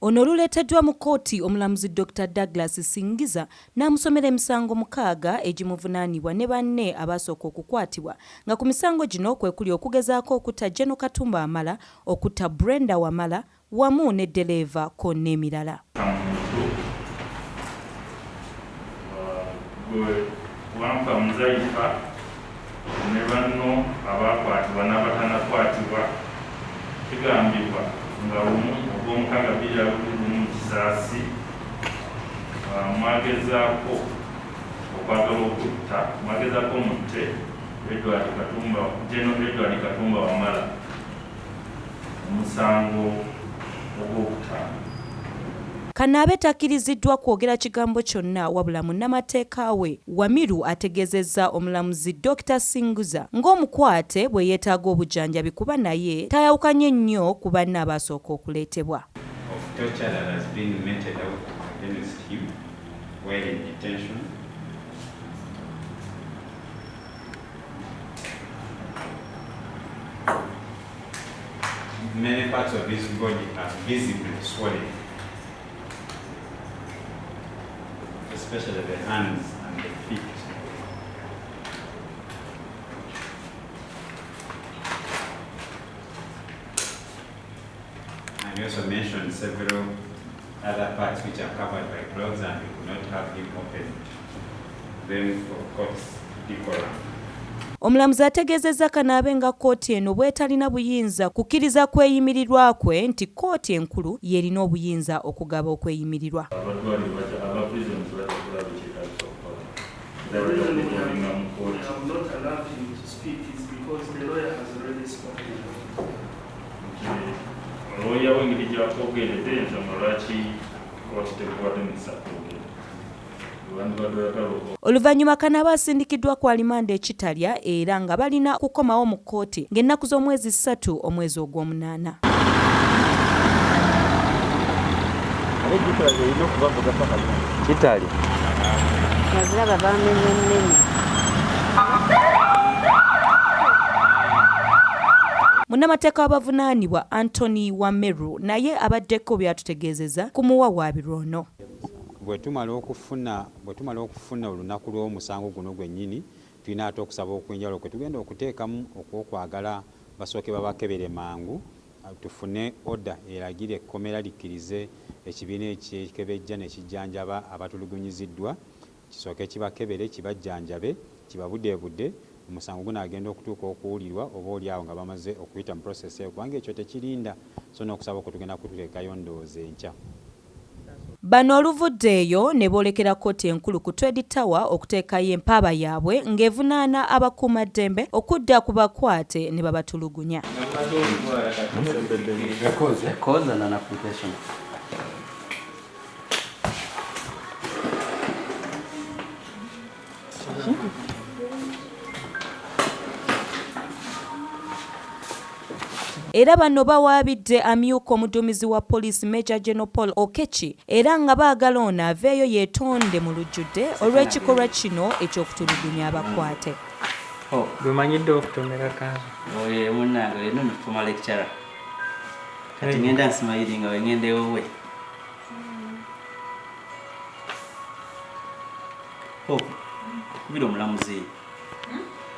Ono oluleeteddwa mu kkooti omulamuzi Dr. Douglas Singiza n'amusomera emisango mukaaga egimuvunaanibwa ne banne abasooka okukwatibwa nga ku misango gino kwe kuli okugezaako okuta Gen.Katumba Wamala, okuta Brenda Wamala wamu ne ddereeva ko n'emirala. Wampa muzaifa ne banno abakwatibwa n'abatanakwatibwa kigambibwa nga ogw'omukaaga 2021 kisaasi mwagezaako okwagala okutta mwagezaako mutte Gen.Katumba Wamala omusango ogw'okutaano. Kano abe takkiriziddwa kwogera kigambo kyonna wabula munnamateeka we Wamiru ategeezezza omulamuzi Dr. Singiza ng'omukwate bwe yeetaaga obujjanjabi kuba naye tayawukanye nnyo ku banne abasooka okuleetebwa. Many parts of his body are visibly swollen, especially the hands and the feet. And he also mentioned several other parts which are covered by gloves and we could not have him open them for court's decorum. Omulamuzi ategeezezza Kanaabe nga kkooti eno bw'etalina buyinza kukkiriza kweyimirirwa kwe nti kkooti enkulu y'erina obuyinza okugaba okweyimirirwa. Oluvannyuma Kanaabe asindikiddwa ku alimanda ekitalya era nga balina kukomawo mu kkooti ng'ennaku z'omwezi 3 omwezi ogw'omunaana. Munnamateeka w'abavunaanibwa Anthony Wameru naye abaddeko byatutegeezezza ku muwawaabirwa ono. Bwe tumala okufuna olunaku lw'omusango guno gwennyini tulina ate okusaba okw'enjawulo kwe tugenda okuteekamu okw'okwagala basooke babakebere mangu tufune oda eragire ekkomera likkirize ekibiina ekikebejja ne kijjanjaba abatulugunyiziddwa kisooke kibakebere kibajjanjabe kibabudeebudde omusango gunaagenda okutuuka okuwulirwa oba oliawo nga bamaze okuyita mu process eyo kubanga ekyo tekirinda so n'okusaba okwe tugenda kututeekayo ndowooza enkya. Bano oluvudde eyo ne boolekera kkooti enkulu ku Trade Tower okuteekayo empaaba yaabwe ng'evunaana abakuumaddembe okudda ku bakwate ne babatulugunya. Era bano bawaabidde amyuka omuduumizi wa poliisi Major General Paul Okechi era nga baagala ono aveeyo yeetonde mu lujjudde olw'ekikolwa kino eky'okutulugunya abakwate. Bwemanyidde okutomera kanzu. Oye munnange olina omufuma lecturer. Kati ngenda nsimayiri nga wengende wowe. Kubira omulamuzi.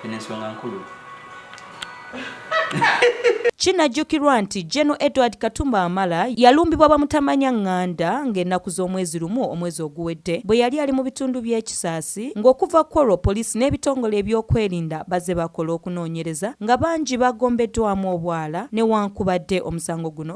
Eno ensonga nkulu. Kinajjukirwa nti Gen.Katumba Wamala yalumbibwa bamutamanya nganda ng'ennaku z'omwezi lumu omwezi oguwedde bwe yali ali mu bitundu by'ekisaasi ng'okuva ku olwo poliisi n'ebitongole ebyokwerinda bazze bakola okunoonyereza nga bangi bagombeddwamu obwala newankubadde omusango guno